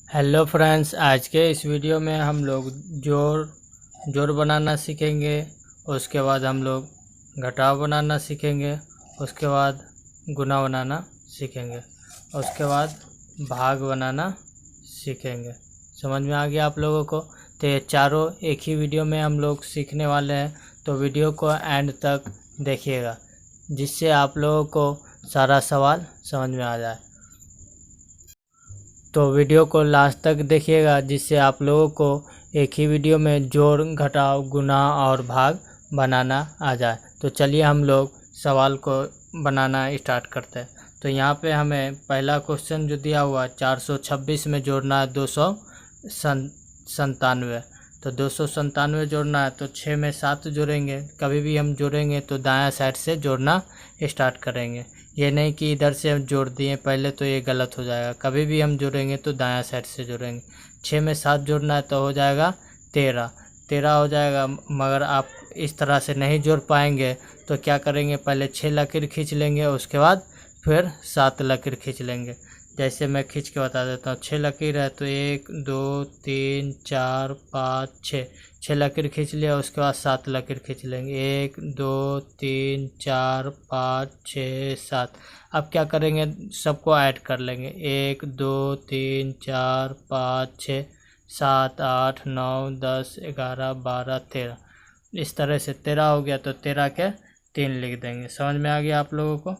Hello friends, आज के इस वीडियो में हम लोग जोड़ बनाना सीखेंगे। उसके बाद हम लोग घटाव बनाना सीखेंगे। उसके बाद गुना बनाना सीखेंगे। उसके बाद भाग बनाना सीखेंगे। समझ में आ गया आप लोगों को? तो ये चारों एक ही वीडियो में हम लोग सीखने वाले हैं, तो वीडियो को एंड तक देखिएगा, जिससे आप लोगों को सारा सवाल समझ में आ जाए। तो वीडियो को लास्ट तक देखिएगा, जिससे आप लोगों को एक ही वीडियो में जोड़, घटाव, गुणा और भाग बनाना आ जाए। तो चलिए हम लोग सवाल को बनाना स्टार्ट करते हैं। तो यहाँ पे हमें पहला क्वेश्चन जो दिया हुआ है, 426 में जोड़ना है 297। तो 297 जोड़ना है, तो 6 में 7 जोड़ेंगे। कभी भी हम जोड़ेंगे तो दायां साइड से जोड़ना स्टार्ट करेंगे। ये नहीं कि इधर से हम जोड़ दिए पहले, तो ये गलत हो जाएगा। कभी भी हम जोड़ेंगे तो दायां साइड से जोड़ेंगे। 6 में 7 जोड़ना है तो हो जाएगा 13 हो जाएगा। मगर आप इस तरह से नहीं जोड़ पाएंगे तो क्या करेंगे, पहले 6 लकीर खींच लेंगे, उसके बाद फिर 7 लकीर खींच लेंगे। जैसे मैं खींच के बता देता हूँ। 6 लकीर है तो 1 2 3 4 5 6 लकीर खींच लिया। उसके बाद 7 लकीर खींच लेंगे। 1 2 3 4 5 6 7। अब क्या करेंगे, सबको ऐड कर लेंगे। 1 2 3 4 5 6 7 8 9 10 11 12 13। इस तरह से 13 हो गया, तो 13 के 3 लिख देंगे। समझ में आ गया आप लोगों को?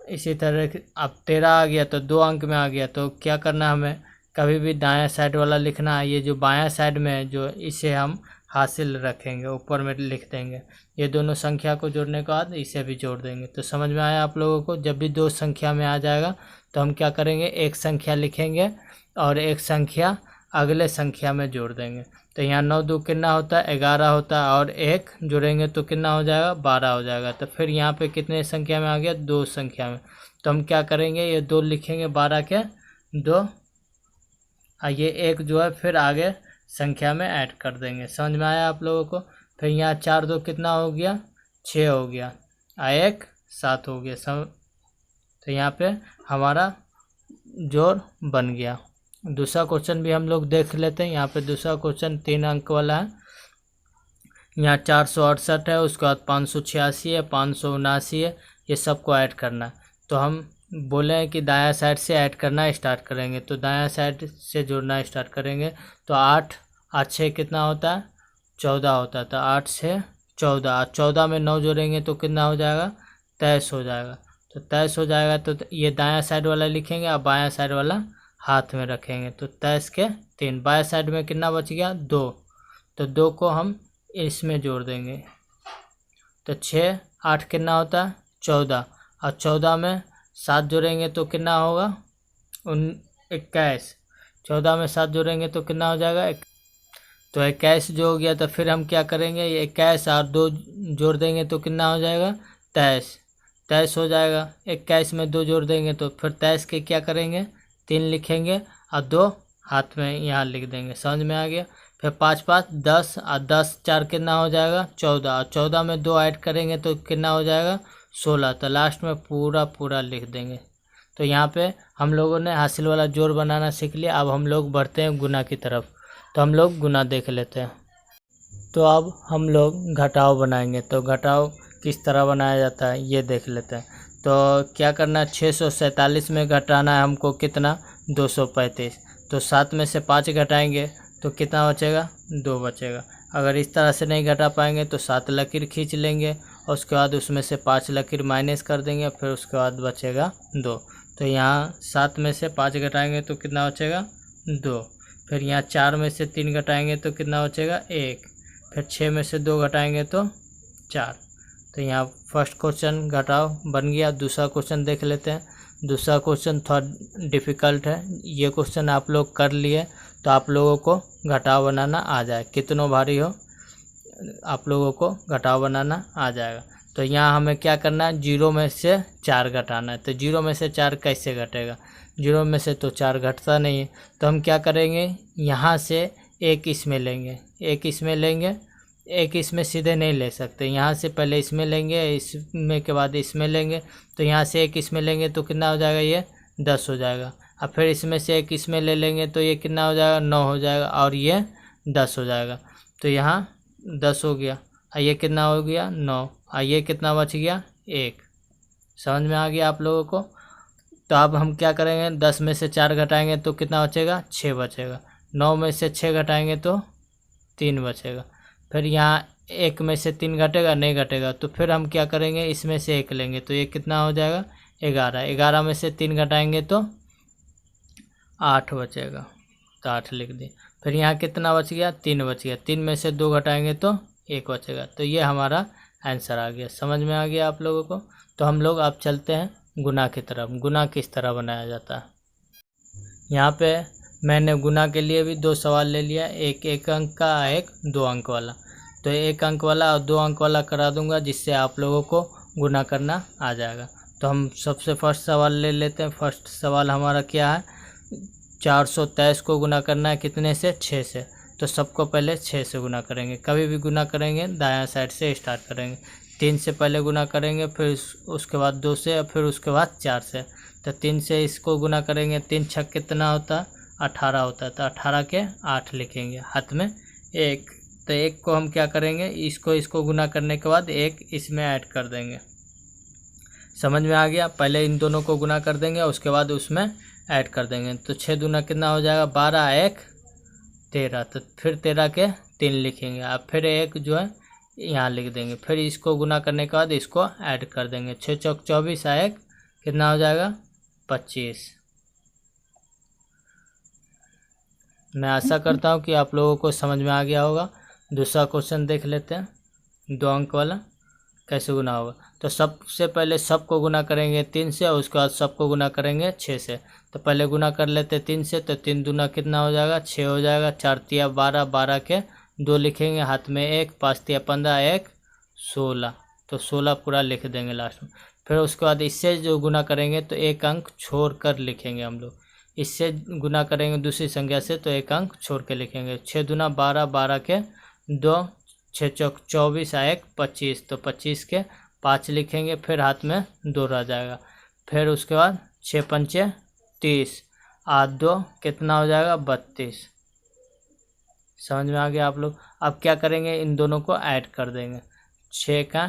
इसी तरह अब 13 आ गया तो 2 अंक में आ गया, तो क्या करना है, हमें कभी भी दायां साइड वाला लिखना है। ये जो बायां साइड में है, जो इसे हम हासिल रखेंगे, ऊपर में लिख देंगे। ये दोनों संख्या को जोड़ने के बाद इसे भी जोड़ देंगे। तो समझ में आया आप लोगों को? जब भी दो संख्या में आ जाएगा तो हम क्या करेंगे, एक संख्या लिखेंगे और एक संख्या अगले संख्या में जोड़ देंगे। तो यहाँ 9 2 कितना होता है, 11 होता है, और एक जोड़ेंगे तो कितना हो जाएगा, 12 हो जाएगा। तो फिर यहाँ पे कितने संख्या में आ गया, 2 संख्या में। तो हम क्या करेंगे, ये 2 लिखेंगे, 12 के 2, और ये एक जो है फिर आगे संख्या में ऐड कर देंगे। समझ में आया आप लोगों को? फिर यहाँ 4 2 कितना हो गया, 6 हो गया, और 1 7 हो गया। तो यहाँ पे हमारा जोड़ बन गया। दूसरा क्वेश्चन भी हम लोग देख लेते हैं। यहाँ पे दूसरा क्वेश्चन 3 अंक वाला है। यहाँ 468 है, उसके बाद 586 है, 579 है। ये सबको ऐड करना है। तो हम बोले हैं कि दायां साइड से ऐड करना स्टार्ट करेंगे, तो दायां साइड से जोड़ना स्टार्ट करेंगे। तो 8 8 6 कितना होता है, 14 होता है। तो 8 6 14, 14 में 9 जोड़ेंगे तो कितना हो जाएगा, 23 हो जाएगा। तो 23 हो जाएगा, तो ये दायां साइड वाला लिखेंगे और बायां साइड वाला हाथ में रखेंगे। तो 23 के 3। बाएं साइड में कितना बच गया, 2। तो 2 को हम इसमें जोड़ देंगे। तो 6 8 कितना होता है, 14, और 14 में 7 जोड़ेंगे तो कितना होगा, 21। 14 में 7 जोड़ेंगे तो कितना हो जाएगा, तो 21 जो हो गया। तो फिर हम क्या करेंगे, ये 21 और 2 जोड़ देंगे तो कितना हो जाएगा, 23 हो जाएगा। 21 में 2 जोड़ देंगे तो फिर 23 के क्या करेंगे, 3 लिखेंगे और 2 हाथ में यहाँ लिख देंगे। समझ में आ गया? फिर 5 5 10, और 10 4 कितना हो जाएगा, 14, और 14 में 2 ऐड करेंगे तो कितना हो जाएगा, 16। तो लास्ट में पूरा लिख देंगे। तो यहाँ पे हम लोगों ने हासिल वाला जोड़ बनाना सीख लिया। अब हम लोग बढ़ते हैं गुना की तरफ। तो हम लोग गुना देख लेते हैं। तो अब हम लोग घटाव बनाएंगे। तो घटाव किस तरह बनाया जाता है ये देख लेते हैं। तो क्या करना है, 647 में घटाना है हमको कितना, 235। तो 7 में से 5 घटाएंगे तो कितना बचेगा, 2 बचेगा। अगर इस तरह से नहीं घटा पाएंगे तो 7 लकीर खींच लेंगे, और उसके बाद उसमें से 5 लकीर माइनस कर देंगे, फिर उसके बाद बचेगा 2। तो यहाँ 7 में से 5 घटाएंगे तो कितना बचेगा, 2। फिर यहाँ 4 में से 3 घटाएंगे तो कितना बचेगा, 1। फिर 6 में से 2 घटाएंगे तो 4। तो यहाँ फर्स्ट क्वेश्चन घटाव बन गया। दूसरा क्वेश्चन देख लेते हैं। दूसरा क्वेश्चन थोड़ा डिफ़िकल्ट है। ये क्वेश्चन आप लोग कर लिए तो आप लोगों को घटाव बनाना आ जाए, कितनों भारी हो आप लोगों को घटाव बनाना आ जाएगा। तो यहाँ हमें क्या करना है, 0 में से 4 घटाना है। तो 0 में से 4 कैसे घटेगा, 0 में से तो 4 घटता नहीं है। तो हम क्या करेंगे, यहाँ से एक इसमें लेंगे, एक इसमें लेंगे, एक इसमें सीधे नहीं ले सकते। यहाँ से पहले इसमें लेंगे, इसमें के बाद इसमें लेंगे। तो यहाँ से एक इसमें लेंगे तो कितना हो जाएगा, ये 10 हो जाएगा। अब फिर इसमें से एक इसमें ले लेंगे तो ये कितना हो जाएगा, 9 हो जाएगा और ये 10 हो जाएगा। तो यहाँ 10 हो गया और ये कितना हो गया, 9 और ये कितना बच गया, 1। समझ में आ गया आप लोगों को। तो अब हम क्या करेंगे, 10 में से 4 घटाएंगे तो कितना बचेगा, 6 बचेगा। 9 में से 6 घटाएंगे तो 3 बचेगा। फिर यहाँ 1 में से 3 घटेगा, नहीं घटेगा, तो फिर हम क्या करेंगे, इसमें से 1 लेंगे तो ये कितना हो जाएगा, 11। 11 में से 3 घटाएंगे तो 8 बचेगा, तो 8 लिख दिए। फिर यहाँ कितना बच गया, 3 बच गया। 3 में से 2 घटाएंगे तो 1 बचेगा। तो ये हमारा आंसर आ गया। समझ में आ गया आप लोगों को। तो हम लोग अब चलते हैं गुना की तरफ। गुना किस तरह बनाया जाता है। यहाँ पे मैंने गुना के लिए भी 2 सवाल ले लिया, एक 1 अंक का, एक 2 अंक वाला। तो 1 अंक वाला और 2 अंक वाला करा दूंगा, जिससे आप लोगों को गुना करना आ जाएगा। तो हम सबसे फर्स्ट सवाल ले लेते हैं। फर्स्ट सवाल हमारा क्या है, 423 को गुना करना है कितने से, 6 से। तो सबको पहले 6 से गुना करेंगे। कभी भी गुना करेंगे दायां साइड से स्टार्ट करेंगे। 3 से पहले गुना करेंगे, फिर उसके बाद 2 से, और फिर उसके बाद 4 से। तो 3 से इसको गुना करेंगे, 3 छक कितना होता है, 18 होता है। तो 18 के 8 लिखेंगे, हाथ में 1। तो 1 को हम क्या करेंगे, इसको गुना करने के बाद 1 इसमें ऐड कर देंगे। समझ में आ गया। पहले इन दोनों को गुना कर देंगे, उसके बाद उसमें ऐड कर देंगे। तो 6 दूना कितना हो जाएगा, 12, 1 13। तो फिर 13 के 3 लिखेंगे। अब फिर 1 जो है यहाँ लिख देंगे। फिर इसको गुना करने के बाद इसको ऐड कर देंगे। 6 चौक 24, 1 कितना हो जाएगा, 25। मैं आशा करता हूँ कि आप लोगों को समझ में आ गया होगा। दूसरा क्वेश्चन देख लेते हैं, 2 अंक वाला कैसे गुना होगा। तो सबसे पहले सबको गुना करेंगे 3 से, और उसके बाद सबको गुना करेंगे 6 से। तो पहले गुना कर लेते 3 से। तो 3 दूना कितना हो जाएगा, 6 हो जाएगा। 4 तिया 12, 12 के 2 लिखेंगे, हाथ में 1। 5 तिया 15, 1 16। तो 16 पूरा लिख देंगे लास्ट में। फिर उसके बाद इससे जो गुना करेंगे तो 1 अंक छोड़ कर लिखेंगे हम लोग। इससे गुना करेंगे दूसरी संख्या से तो 1 अंक छोड़ के लिखेंगे। 6 दूना 12, 12 के 2, 6 चौक 24, 1 25। तो 25 के 5 लिखेंगे। फिर हाथ में 2 रह जाएगा। फिर उसके बाद 6 पंचे 30, 8 2 कितना हो जाएगा, 32। समझ में आ गया आप लोग। अब क्या करेंगे, इन दोनों को ऐड कर देंगे। 6 का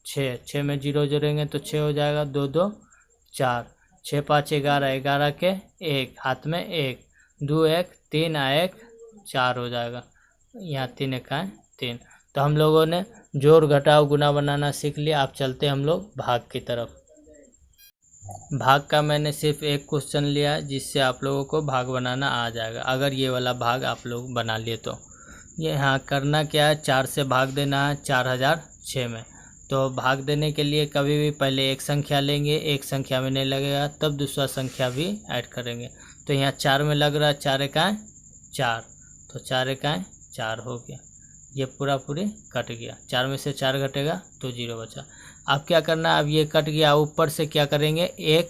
6, 6 में 0 जोड़ेंगे तो 6 हो जाएगा। 2 2 4, 6 5 11, 11 के 1, हाथ में 1। 2 1 3, 1 4 हो जाएगा। यहाँ 3 1 3। तो हम लोगों ने जोड़ घटाव गुना बनाना सीख लिया। आप चलते हम लोग भाग की तरफ। भाग का मैंने सिर्फ एक क्वेश्चन लिया है, जिससे आप लोगों को भाग बनाना आ जाएगा, अगर ये वाला भाग आप लोग बना लिए तो। ये यहाँ करना क्या है, 4 से भाग देना है 4006 में। तो भाग देने के लिए कभी भी पहले एक संख्या लेंगे, एक संख्या में नहीं लगेगा तब दूसरा संख्या भी ऐड करेंगे। तो यहाँ 4 में लग रहा है, 4 1 4। तो 4 1 4 हो गया। ये पूरा पूरी कट गया। 4 में से 4 घटेगा तो 0 बचा। अब क्या करना है, अब ये कट गया, ऊपर से क्या करेंगे, एक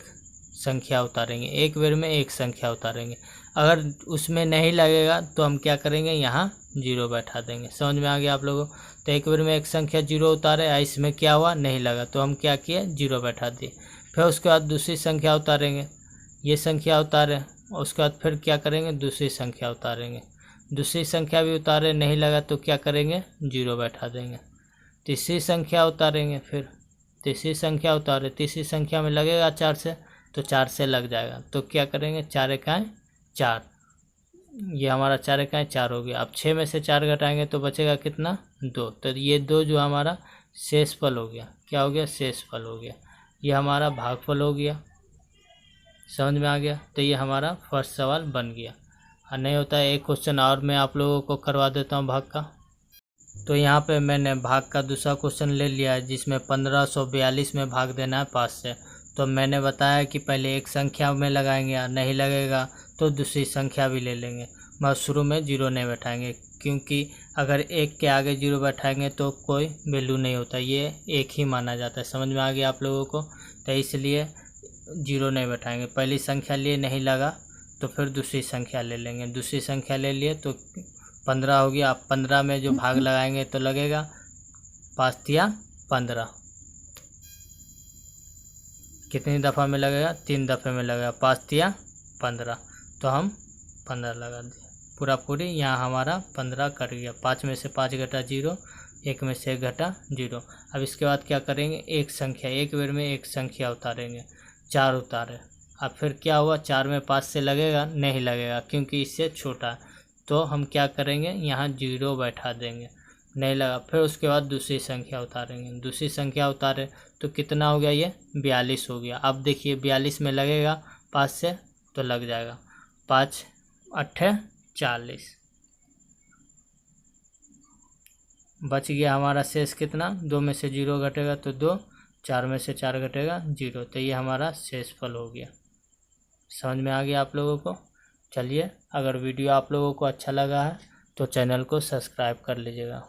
संख्या उतारेंगे। एक बेर में एक संख्या उतारेंगे। अगर उसमें नहीं लगेगा तो हम क्या करेंगे, यहाँ 0 बैठा देंगे। समझ में आ गया आप लोगों। तो एक बेर में एक संख्या 0 उतारे, इसमें क्या हुआ, नहीं लगा, तो हम क्या किए, 0 बैठा दिए। फिर उसके बाद दूसरी संख्या उतारेंगे, ये संख्या उतारे। उसके बाद फिर क्या करेंगे, दूसरी संख्या उतारेंगे। दूसरी संख्या भी उतारे, नहीं लगा तो क्या करेंगे, 0 बैठा देंगे। तीसरी संख्या उतारेंगे, फिर तीसरी संख्या उतारे, तीसरी संख्या में लगेगा 4 से, तो 4 से लग जाएगा। तो क्या करेंगे, 4 1 4। ये हमारा 4 1 4 हो गया। अब 6 में से 4 घटाएंगे तो बचेगा कितना, 2। तो ये 2 जो हमारा शेषफल हो गया। क्या हो गया, शेषफल हो गया। ये हमारा भागफल हो गया। समझ में आ गया। तो ये हमारा फर्स्ट सवाल बन गया। और नहीं होता है, एक क्वेश्चन और मैं आप लोगों को करवा देता हूँ भाग का। तो यहाँ पे मैंने भाग का दूसरा क्वेश्चन ले लिया है, जिसमें 1542 में भाग देना है 5 से। तो मैंने बताया कि पहले एक संख्या में लगाएंगे, और नहीं लगेगा तो दूसरी संख्या भी ले लेंगे, मगर शुरू में 0 नहीं बैठाएंगे, क्योंकि अगर एक के आगे 0 बैठाएंगे तो कोई वैल्यू नहीं होता, ये एक ही माना जाता है। समझ में आ गया आप लोगों को। तो इसलिए 0 नहीं बैठाएंगे। पहली संख्या लिए, नहीं लगा तो फिर दूसरी संख्या ले लेंगे। दूसरी संख्या ले लिए तो 15 हो गया। आप 15 में जो भाग लगाएंगे तो लगेगा 5 तिया 15। कितनी दफ़ा में लगेगा, 3 दफ़े में लगेगा। 5 तिया 15, तो हम 15 लगा दिए। पूरा पूरी यहाँ हमारा 15 कट गया। 5 में से 5 घटा 0, 1 में से 1 घटा 0। अब इसके बाद क्या करेंगे, एक संख्या, एक बार में एक संख्या उतारेंगे। 4 उतारे। अब फिर क्या हुआ, 4 में 5 से लगेगा, नहीं लगेगा क्योंकि इससे छोटा है। तो हम क्या करेंगे, यहाँ 0 बैठा देंगे, नहीं लगा। फिर उसके बाद दूसरी संख्या उतारेंगे। दूसरी संख्या उतारे तो कितना हो गया, ये 42 हो गया। अब देखिए 42 में लगेगा 5 से तो लग जाएगा। 5 8 40, बच गया हमारा शेष कितना, 2 में से 0 घटेगा तो 2, 4 में से 4 घटेगा 0। तो ये हमारा शेषफल हो गया। समझ में आ गया आप लोगों को। चलिए, अगर वीडियो आप लोगों को अच्छा लगा है तो चैनल को सब्सक्राइब कर लीजिएगा।